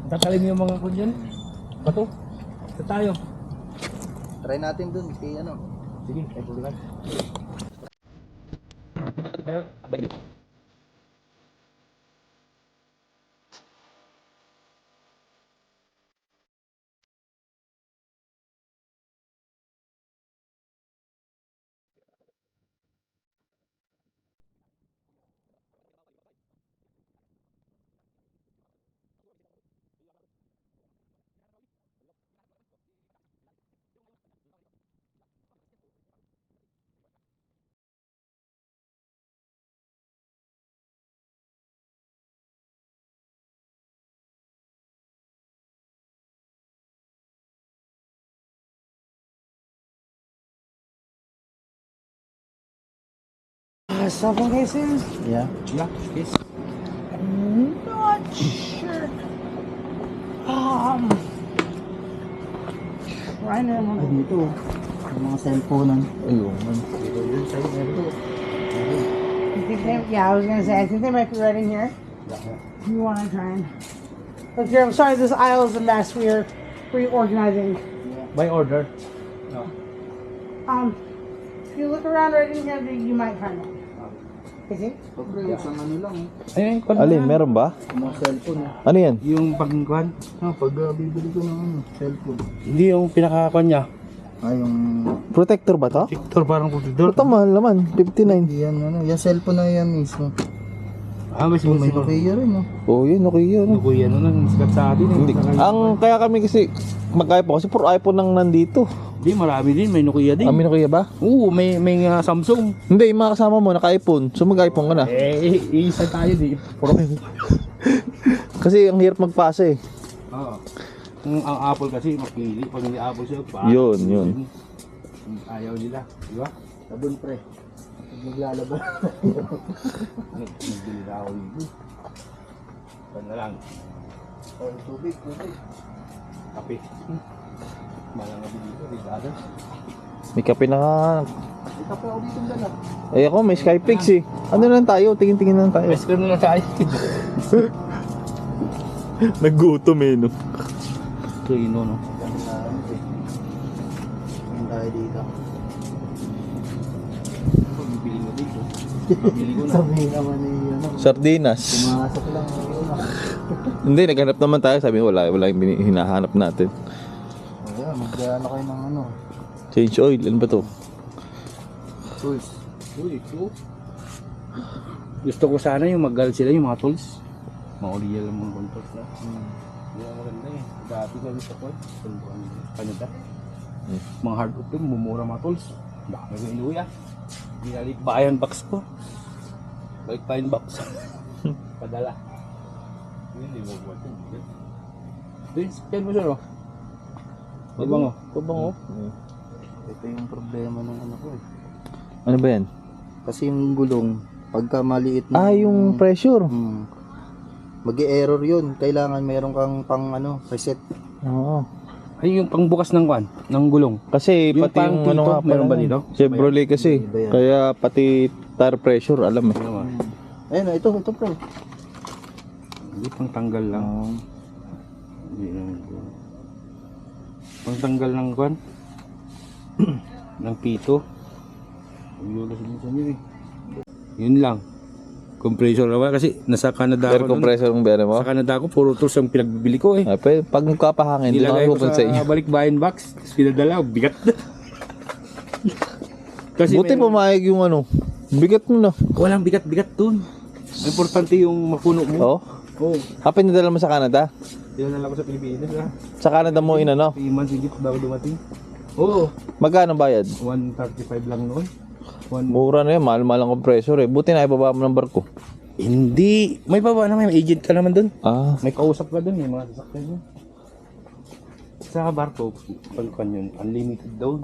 Tatalim yung mga kun dyan. Bato. Ito tayo. Try natin dun kay ano. Sige, ay pulutan. Several cases? Yeah. Yeah, yes. I'm not sure. Trying to Ay, remember. dito. Yung mga cellphone. Ayun. Yeah, I was gonna say, I think they might be right in here. You want to try and look here? I'm sorry, this aisle is a mess. We're reorganizing. By order. If you look around right in here, you might find it. You see? Pagre, isang ano lang. Ayun, kun. Alin, meron ba? Mga cellphone. Ano yan? Yung pagkuhan. Pag bibili ko ng ano, cellphone. Hindi yung pinakakuhan niya. Yung... Protector ba to? Victor, parang protector. Ito mahal naman, 59. Yan ano, yung cellphone na yan mismo. Ah, may May sinusunod. Nokia rin, no? Oh, yun, okay yun. Ano kuya, ano nang sikat sa atin. Hindi. Ang kaya kami kasi mag-iPhone kasi puro iPhone nang nandito. Hindi, marami din. May Nokia din. Amin kaya ba? Oo, may Samsung. Hindi, yung mga kasama mo naka-iPhone. So mag-iPhone ka na. Isa tayo di. Puro. Kasi ang hirap magpasa eh. Oo. Ang Apple kasi, mapili. Pag hindi Apple siya, Yun, yun. Ayaw nila. Di ba? Sabon pre. Pag maglalaba. Nagbili na ako dito. Pan na lang. Tubig. Kape. Malang nabi dito. Rigada. May kape na ka. Ito pa ako dito dala. Eh ako, may Skypix eh. Ano lang tayo? Tingin-tingin lang tayo. Best ko na lang tayo. Naggutom eh, no? Ito yun, no? Yung tayo dito. Bibili mo dito. Bibili ko na. Sabi naman ni ano. Sardinas. Pumasok lang yun. Hindi, naghanap naman tayo. Sabi wala yung hinahanap natin. Ayan, mag-ano kayo ng ano. Change oil, ano ba to? Tools. Uy, ito. Gusto ko sana yung mag-gal sila yung mga tools. Mauli lang mga tools na. Hindi ang maganda eh. Dati kami sa tools. Kanada. Mga hard up yun, mumura mga tools. Dami ko inuwi ah. Binalit bayan box ko. Balik pa yung box. Padala. Hindi mo buwan yun. Doon, yan mo siya no? Mabango. Pabango. Ito yung problema ng ano ko eh. Ano ba yan? Kasi yung gulong, pagka maliit na... Yung pressure. Mag-i-error yun. Kailangan mayroon kang pang ano, reset. Oo. Ay, yung pangbukas ng kwan, ng gulong. Kasi Yung pati pang yung Tito, ano nga meron ba dito? Chevrolet kasi. Iba yan. Kaya pati tire pressure, alam eh. Ano ba? Ayun, ito pre. Hindi, pang tanggal lang. Hindi naman ito. Pang tanggal ng kwan. ng pito. Ang sa inyo eh. Yun lang. Compressor naman kasi nasa Canada Air ako nun. compressor ang bere mo? Sa Canada ako, puro tools ang pinagbibili ko eh. Pag nagkapahangin, hindi Nilagay na ko ako sa inyo. sa balikbayan box, tapos pinadala, bigat na. Kasi Buti may- pumayag yung ano. Bigat mo na. walang bigat-bigat dun. Importante yung mapuno mo. Oh? Oo. Pinadala mo sa Canada? Pinadala ko sa Pilipinas ha. Sa Canada mo inano? 3 months higit bago dumating. Oo. Magkano bayad? 135 lang noon. Mura na yan, mahal-mahal ang compressor eh. Buti na ibaba mo ng barko. Hindi. May baba naman, may agent ka naman dun. May Ah, kausap ka dun, may mga sasakyan dun. Sa barko, pagkan yun, unlimited daw.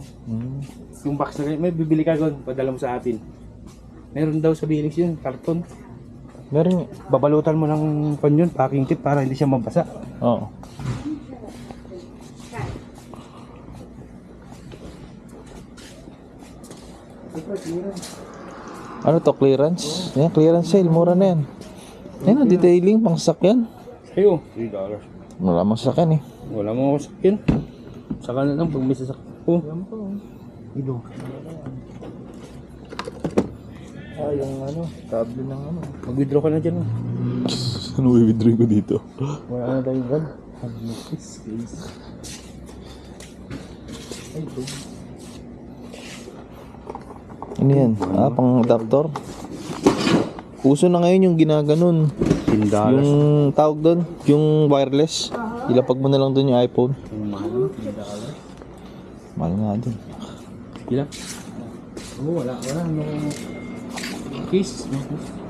Yung box na ganyan, may bibili ka doon, padala mo sa atin. Meron daw sa Bilix yun, karton. meron. Babalutan mo ng pan yun, packing tape para hindi siya mabasa. Oo. Ano to, clearance? Yan, clearance sale, mura na yan. Yan, detailing, pang sasakyan. Sa'yo, $3. Wala mang sasakyan eh. Wala mo ako sakyan. Saka na lang pag may sasakyan ko. Ilo. Ah, yung ano, kable ng ano. Mag-withdraw ka na dyan. Ano i-withdraw ko dito? Wala na tayong gun. Ano yan? Ah, pang adapter? Uso na ngayon yung ginaganon. $10. Yung tawag doon, yung wireless. Ilapag mo na lang doon yung iPhone. Yung mahal. Mahal nga din. Sige lang. Oo, wala. No case.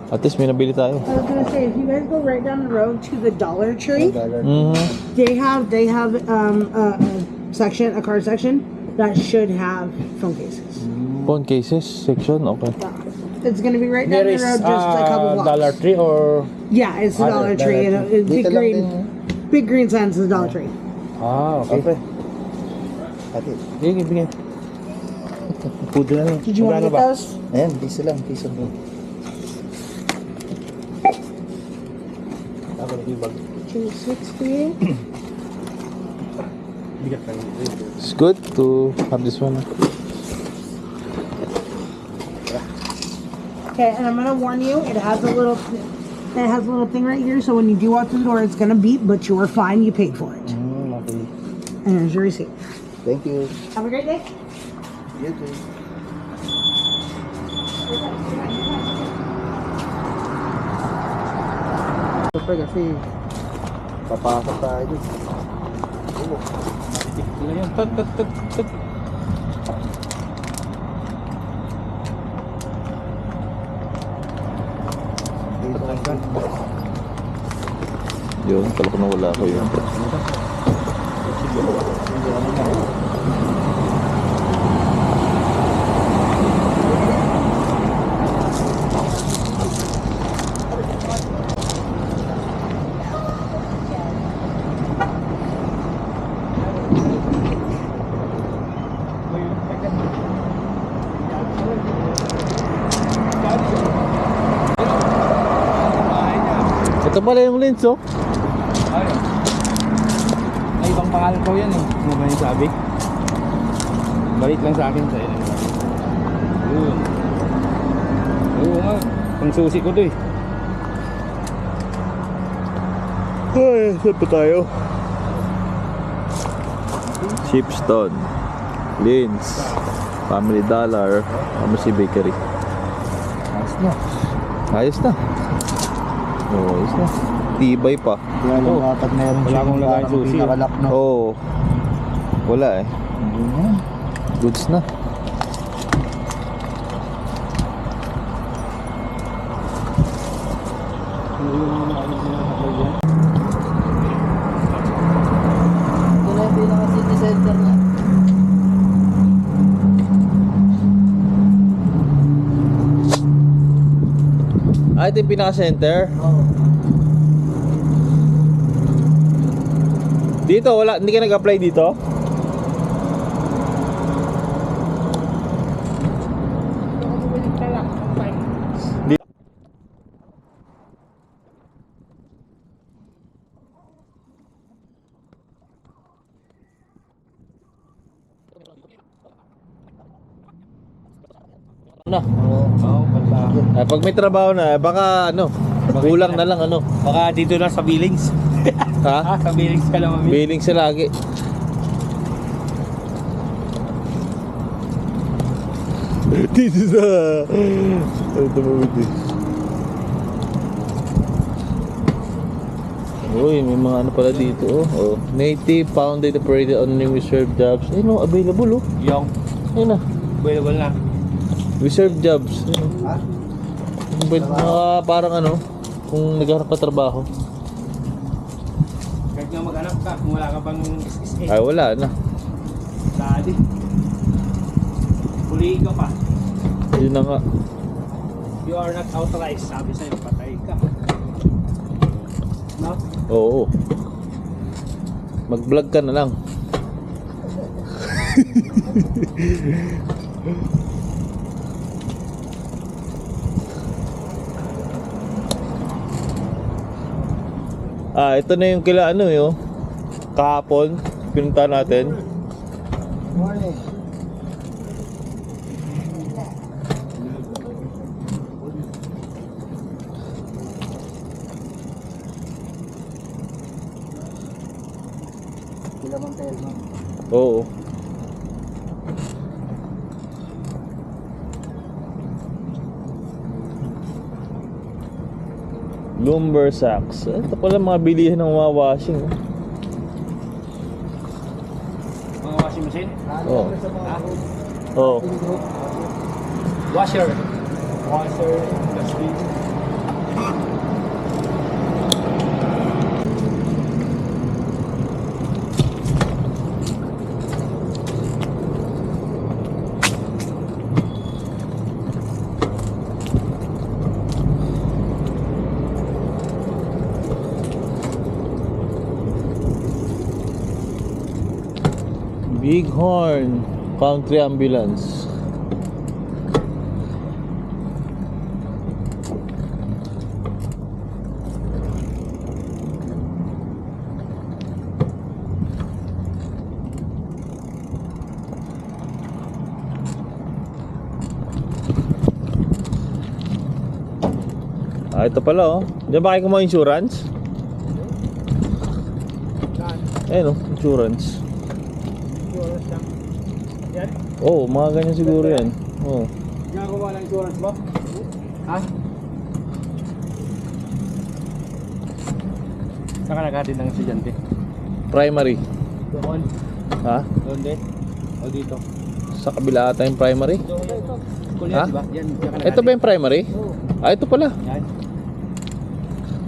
At least may nabili tayo. I was gonna say, if you guys go right down the road to the Dollar Tree, Mhm. they have a car section that should have phone cases. Phone cases section, okay. It's gonna be right down There the is road, just a couple blocks. Dollar Tree or... Yeah, it's the Dollar Tree. Dollar It's Dito lang din. big green signs is the Dollar Tree. Ah, okay. Okay. Ate, Sige, bigyan. Food na lang. Did you want to Magkano get ba? those? ayan, piso lang, piso. Ako na yung bag. 260. Bigat tayo. It's good to have this one. Okay, and I'm gonna warn you, it has a little thing right here, so when you do walk through the door, it's gonna beep, but you are fine, you paid for it. Okay. And here's your receipt. Thank you. Have a great day. You too. Siyempre kasi papasok tayo dun. Wala yan. Tat. Yun, kala ko na wala ko yun. Ito pala yung lens, oh. Ay, ibang pangalan ko yan eh. Ano ba yung sabi? Balik lang sa akin sa iyo. Yun. Oo nga. Pang susi ko to eh. Ay, saan pa tayo? Shipstone, Linz, Family Dollar, Pharmacy Bakery. Ayos na. Ayos na. Oh, ayos na. Tibay pa. Kaya lang kapag meron Wala akong lagay parang susi, pinakalock na. Oh. Wala eh. Hindi na. Goods na. Ito na yung pinaka-city center niya. Ah, ito yung pinaka-center. Oo. Dito, wala. Hindi ka nag-apply dito? Na. Oo, pala. Pag may trabaho na, baka ano, kulang na lang ano. Baka dito na sa Billings. Ha? Sa Billings ka lang mami. Billing sa lagi. Dito sa... Ano tumawid eh. Uy, may mga ano pala dito oh. Oh. Native, founded, operated on new reserve jobs. Ayun oh, available oh. Yung Ayun na. available na. Reserve jobs. Ayun oh. Ha? Pwede mga parang ano, kung naghanap ka trabaho. Kahit nga mag-anak ka, kung wala ka pang SSA. Ay wala na. Dati. Huli ka pa. Yun na nga. You are not authorized. Sabi sa'yo, patay ka. No? Oo. Mag-vlog ka na lang. Ah, ito na yung kila ano yo. kahapon, pinunta natin. Morning. Sila bang telma? Oo. Lumber sacks. Ito pala mga bilihan ng washing. Mga washing machine. Oh. Sa mga Oh. Washer. Washer. Dustbin. Bighorn Country Ambulance. Ah, ito pala oh. Diyan ba kayo kumuha insurance? Ayun oh, insurance. Yan. Oo, mga ganyan siguro yan. Oo. Hindi ako kuha ng insurance mo? Ha? Saan ka naghatid ng estudyante? Primary. Doon. Ha? Doon din? O dito? Sa kabila ata yung primary. School Ha? yan, diba? Yan, diyan ka Ito ba yung primary? Ah, ito pala. Yan.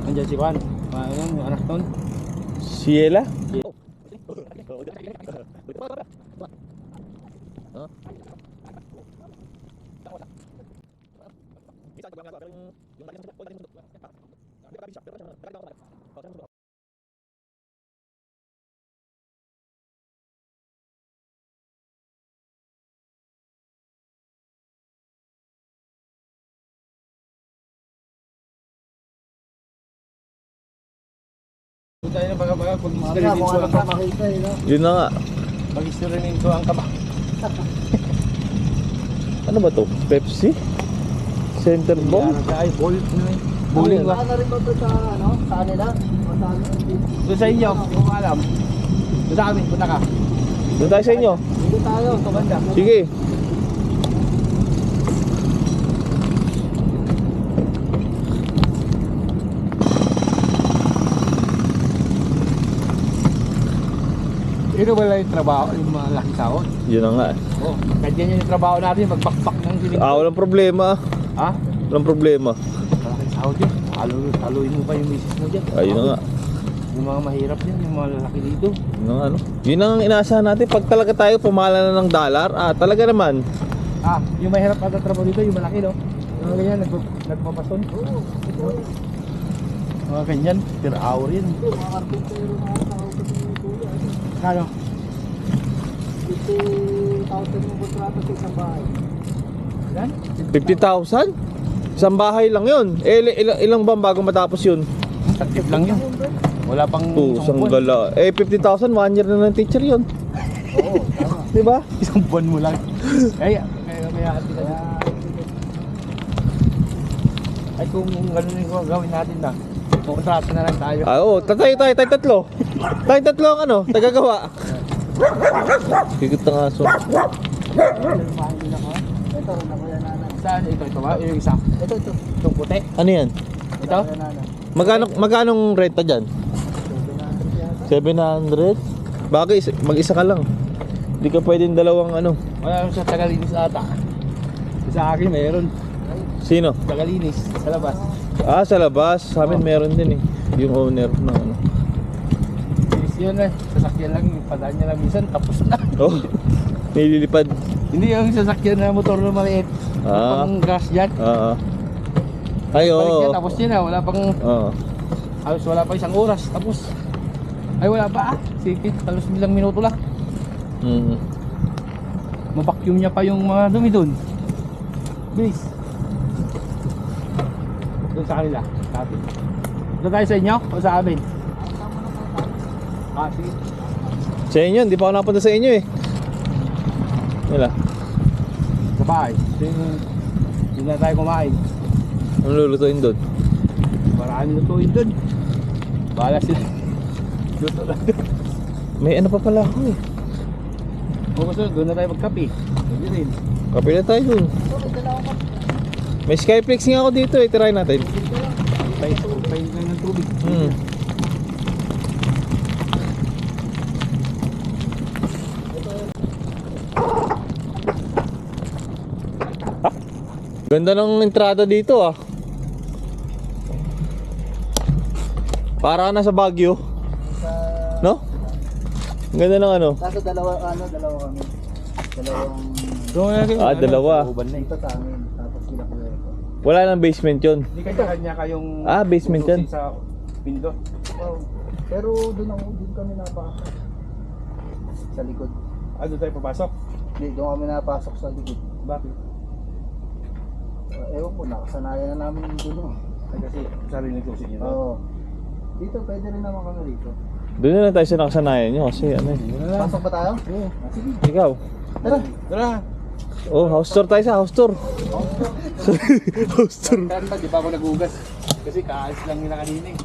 Nandiyan si Juan. Ano yung anak doon? Siela? Doon tayo na baga-baga pag Kung istirinin ko ano ang ka kaba. makita eh, no? Yun na nga. Pag istirinin ko ang kaba. Ano ba to? Pepsi? Center ball? Ano tayo? Bowling ba? Saan na rin ba ito sa, ano? Sa kanila? O sa ano? Doon sa inyo, kung alam. Doon sa amin, punta ka. Doon tayo sa inyo. Dito tayo. Sa banda. Sige. Ito wala yung trabaho, yung mga laki sahod. Yun na nga. Oh, ganyan yung trabaho natin, magbakbak ng siling. Ah, walang problema. Ha? Walang problema. Malaking sahod yun. Haluin mo pa yung misis mo dyan. Ayun na nga. Yung mga mahirap yan, yung mga lalaki dito. Yun na nga, ano. Yun ang inaasahan natin. Pag talaga tayo pumala na ng dollar, talaga naman. Ah, yung mahirap at trabaho dito, yung malaki no? Yung mga ganyan, nagpapason. Mga ganyan, per hour yun. Mga karpintero na ako sa kuya. Kano? 50,000 yung kontrata sa isang bahay. Yan? 50,000? Isang bahay lang yun. Ilang ba bago matapos yun? Takip lang yun. Wala pang Pusang gala. 50,000, 1 year na ng teacher yun. Oo, tama. Diba? Isang buwan mo lang. Kaya ati ka. Ay kung gano'n yung gawin natin na. Kontrata na lang tayo. Oo, tayo tatlo. Tayo tatlo ang ano, tagagawa. Higit ng aso. Ito, rin ako yan, nana. Saan? Ito ba? Yung isa. Ito. Itong puti. Ano yan? Ito? Yan, nana. Magkanong renta dyan? 700? Bagay, mag-isa ka lang. Hindi ka pwedeng dalawang ano. Wala naman sa Tagalinis ata. Sa akin mayroon. Sino? Tagalinis. Sa labas. Ah, sa labas. Sa amin meron din eh. Yung owner ng ano. Bilis yun eh. Sasakyan lang. Yung padaan niya lang minsan. Tapos na. Oh, nililipad. Hindi yung sasakyan na motor na maliit. Ah. Pang gas dyan. Ay, Balik oo. yan. Tapos yun na. Wala pang... Oo. Halos wala pa isang oras. Tapos... Ay wala pa ah. Sige. Halos bilang minuto lang. Mabacuum niya pa yung mga dumi dun. Bilis. Doon sa kanila. Sa atin. Doon tayo sa inyo o sa amin? Ah, sige. Sa inyo, hindi pa ako napunta sa inyo eh. Wala. Sa bahay. Hindi na tayo kumain. Ano lulutuin doon? Maraming lutuin doon. Bahala sila. Luto lang doon. May ano pa pala ako eh. Kung gusto, doon na tayo magkape. Hindi rin. Kape na tayo doon. May Skyflex nga ako dito eh. Try natin. Tayo lang ng tubig. Ganda ng entrada dito ah. Para na sa Baguio. No? Ang ganda ng ano. Kaso dalawa kami. Dalawang Dalawa. dito sa amin. Tapos sila ko. Wala nang basement yun. Hindi kanya-kanya kayong Basement yan. tutusin sa window. Oh, pero doon kami napasok. Sa likod. Doon tayo papasok. Hindi, doon kami napasok sa likod. Bakit? Ewan ko, nakasanayan na namin doon. Ay kasi sarili tutusin nyo. Oo. Dito, pwede rin naman kami dito. Doon na lang tayo sa nakasanayan nyo kasi ano eh. Pasok ba tayo? Oo. Sige. Ikaw. Tara. Tara. Oh, house tour tayo sa house tour. House tour. Kaya ba, di pa ako nagugas? Kasi kaalis lang nila kanina eh.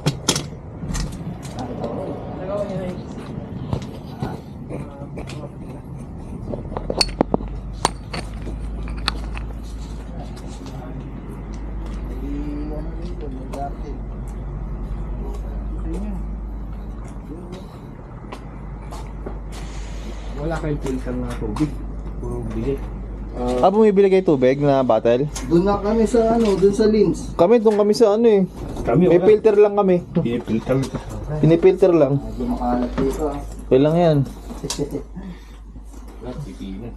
Nagawa niya na eh. Ano dito, may garden. Wala kayong filter na tubig. Puro bigay. Bumibili kayo tubig na bottle? Doon na kami sa doon sa Lins. Doon kami sa ano eh. Kami May filter lang kami. Pinipilter. Pinipilter lang. Medyo makalat dito ah. Okay lang yan. Pipino.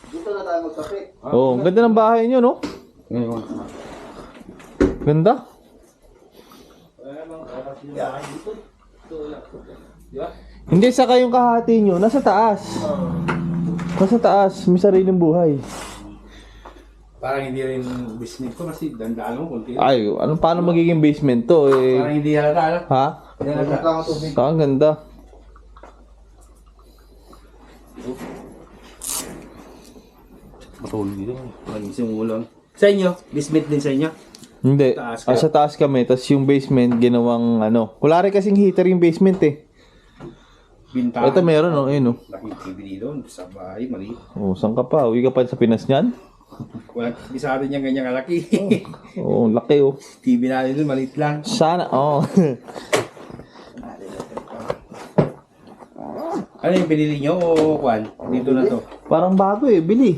Dito na tayo magkape. Oh, ganda ng bahay nyo, no? Ngayon. Ganda. Hindi, saka yung kahati nyo, nasa taas. Nasa taas, may sariling buhay. Parang hindi rin business ko kasi dandaan mo konti. Ay, paano magiging basement to eh? Parang hindi halata. Ano? Ha? Hindi Nagkak halata. lang ang tubig. Ang ganda. Matulog dito. Magising ulang. Sa inyo? Basement din sa inyo? Hindi, Taas ka. sa taas kami, tapos yung basement ginawang ano. Wala rin kasing heater yung basement eh. Bintahan. Ito meron, oh, ayun oh. Laking TV dito. Sa bahay, mali. Oh, saan ka pa? Uwi ka pa sa Pinas niyan? Wala, di sa atin yung ganyan kalaki. Oh, laki oh. TV natin doon, maliit lang. Sana, oh. Ano yung binili nyo o kwan? Dito na to. Parang bago eh, bili.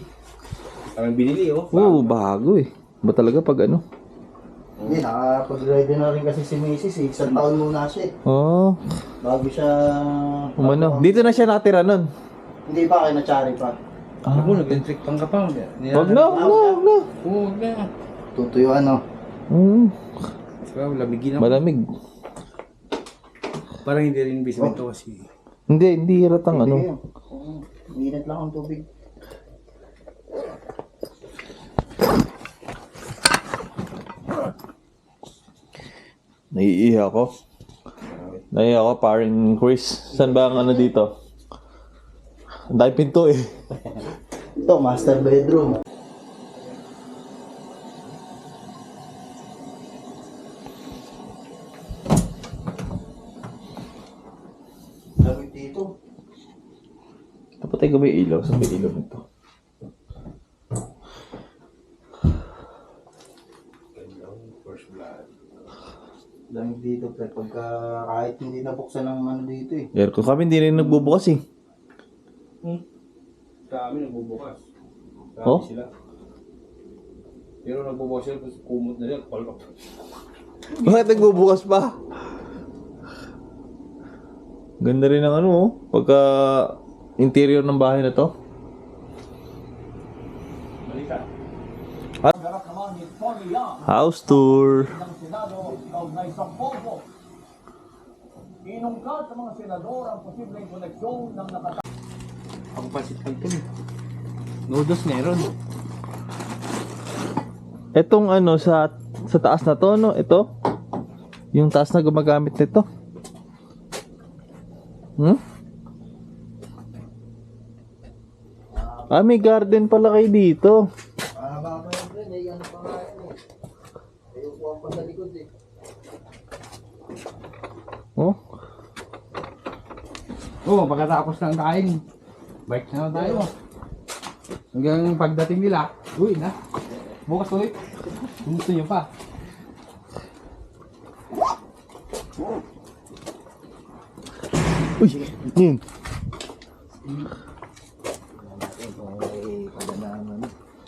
Parang binili oh. Oo, bago eh. Ba talaga pag ano? Hindi, nakapag-ready na rin kasi si Mrs. eh. Isang taon muna siya eh. Oh, Bago siya... umano. Dito na siya natira nun. Hindi pa kayo na-chari pa. Ako, nag-electric pang ka pa. Wag na, wag na, wag na. Oo, wag na. Tutuyuan no. Well, lamigin ako. Malamig. Parang hindi rin basement to kasi. Hindi halatang ano. Init lang ang tubig. Naiihi ako. Naiihi ako, paring Chris. Saan ba ang ano dito? Ang dahil pinto eh. Ito, master bedroom. Lamig dito. Napatay ko ba yung ilaw? Saan ba yung ilaw nito? Lamig dito, pre. Pagka kahit hindi nabuksan ng ano dito eh. Aircon kami, hindi rin nagbubukas eh. Sa amin nagbubukas. Sa Oh? amin sila. Pero nagbubukas sila, tapos kumot na yan. Palpak. Bakit nagbubukas pa? Ganda rin ng ano oh. Pagka interior ng bahay na to. Malita. House tour. Ako pasit kanton. Noodles meron. Etong ano sa Sa taas na to, no? Ito. Yung taas na gumagamit nito. Hmm? Ah, may garden pala kayo dito. Mahaba pa yun rin, ano pa nga yun eh. May upuan pa sa likod eh. Oh. Oo, pagkatapos ng kain, bike na tayo. Hanggang pagdating nila, uwi na. Bukas ulit. Gusto nyo pa. Uy, yun.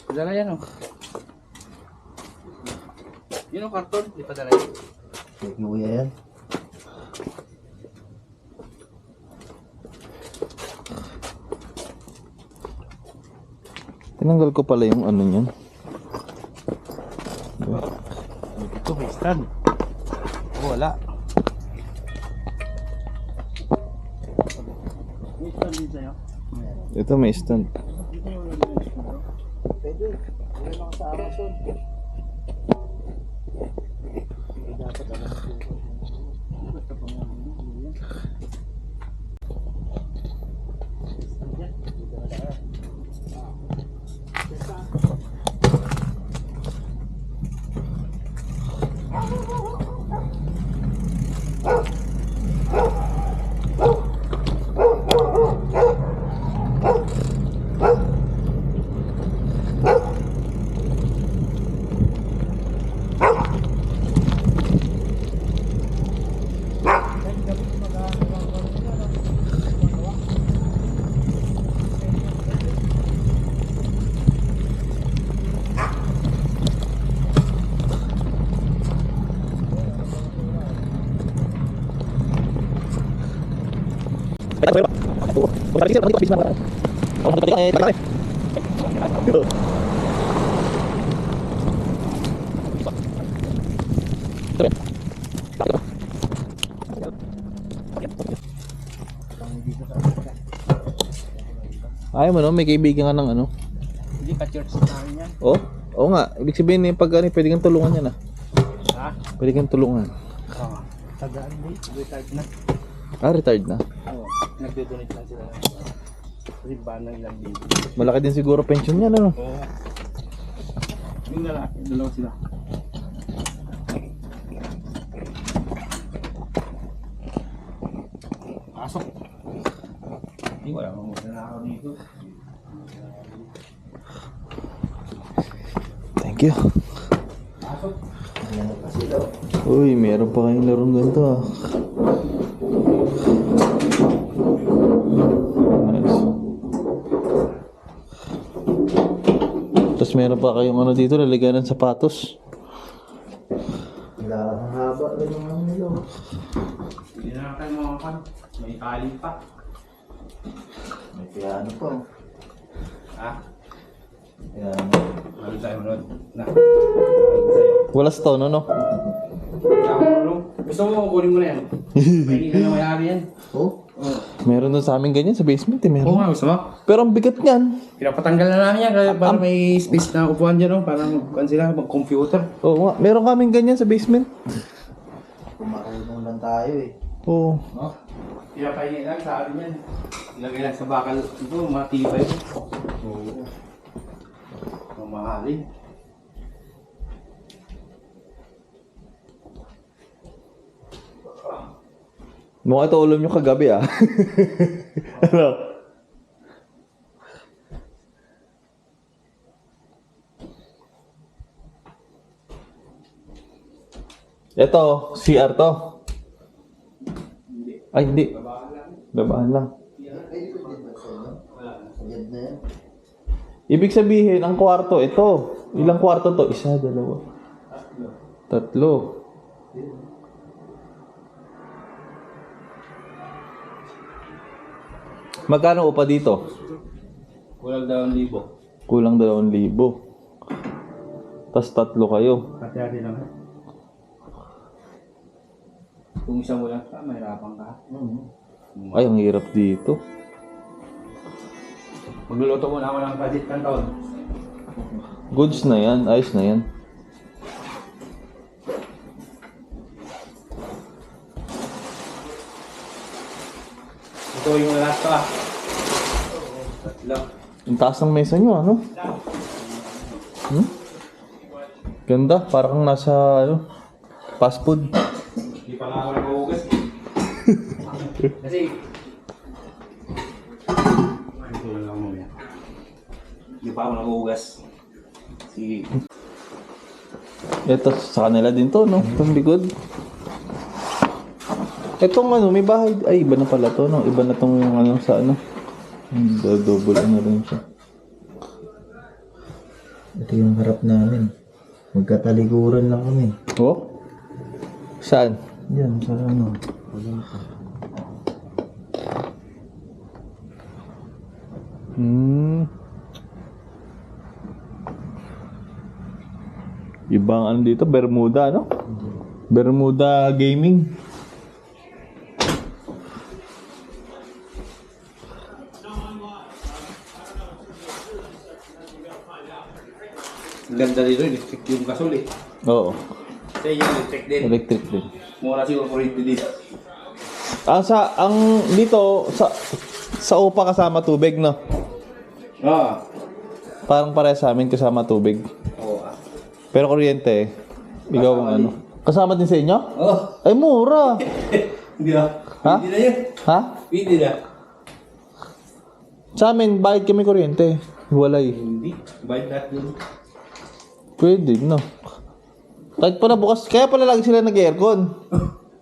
Padala yan oh. Yun ang karton, di padala yan. May kuya yan. Tinanggal ko pala yung ano niyan. Ito, may stand. Oh, wala. May stand din sa'yo? Ito may stand. Pwede. Wala lang sa Amazon. Dapat alam ko. Ayaw mo no, may kaibigan ka ng ano. Hindi ka church namin yan. Oh? Oo nga, ibig sabihin pag ano, pwede kang tulungan yan ah. Ha? Pwede kang tulungan. Oo. Tagaan din. Retired na. Ah, retired na. Oo. Nagdodonate lang sila. Riba ng ilang libo. Malaki din siguro pension yan ano. Oo. Yung lalaki, dalawa sila. Pasok. Hindi, wala mong magnanakaw dito. Thank you. Uy, meron pa kayong larong ganito ah. Nice. Tapos meron pa kayong ano dito, lalagyan ng sapatos. Wala ang haba rin ng ano nila. Hindi na tayo mga kan. May tali pa. May piano pa. Ha? Piano. Lalo tayo manood. Na. Lalo sa'yo. Wala sa tono, no? Tsaka ano? Gusto mo kunin mo na yan. May hindi na mayari yan. Oh? Oo. Meron doon sa amin ganyan sa basement eh, Oo meron. nga, gusto mo? Pero ang bigat niyan. Pinapatanggal na namin yan kaya para may space na upuan dyan, no? Para sila mag-computer. Oo nga, meron kaming ganyan sa basement. Kumarunong lang tayo eh. Oo. No? Pinapahingi lang sa akin yan. Ilagay lang sa bakal. Ito, matibay. Oo. Mamahalin. Mukha ito ulam nyo kagabi ah. Ano? Ito, CR to. Ay, hindi. Babaan lang. Sagad na yan. Ibig sabihin, ang kwarto, ito. Ilang kwarto to? Isa, dalawa. Tatlo. Magkano upa dito? Kulang 2,000. Kulang 2,000. Tas tatlo kayo. Hati-hati lang. Kung isa mo lang ka, mahirapan ka. Ay, ang hirap dito. Magluluto muna ako ng budget ng taon. Goods na yan. Ayos na yan. Ito yung last pa. Tatlo. Ang taas ng mesa nyo, ano? Ganda, parang nasa, ano, fast food. Hindi pa nga ako nag-uugas. Kasi... Ito lang ako muna. Hindi pa ako nag-uugas. Sige. Ito, sa kanila din to, no? Itong likod. Itong ano, may bahay. Ay, iba na pala to, no? Iba na tong ano, sa ano. Double ano rin siya. Ito yung harap namin. Magkataliguran lang kami. Oh? Saan? Yan, sa ano. Ibang ano dito, Bermuda, no? Bermuda Gaming. Ang ganda dito, electric yung gasol eh. Oo, Sa inyo, electric din. electric din. Mura siguro kuryente dito. Ang dito, sa upa kasama tubig, no? Ah. Parang pare sa amin kasama tubig. Oo. Pero kuryente, ikaw ang ano. Kasama din sa inyo? Oh. Ay, mura. Hindi na. Ha? Hindi na yun. Ha? Hindi na. Sa amin, bayad kami kuryente. Walay. Hindi. Bayad lahat yun. Pwede, no? Kahit pala bukas, kaya pala lagi sila nag-aircon.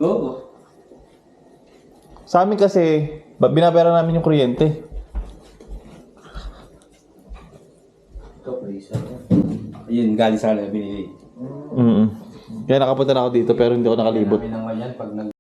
Oo. Sa amin kasi, binabayaran namin yung kuryente. Ito, prisa. Ayun, galing sa kanila binili. Kaya nakapunta na ako dito pero hindi ako nakalibot. Kami naman yan pag nag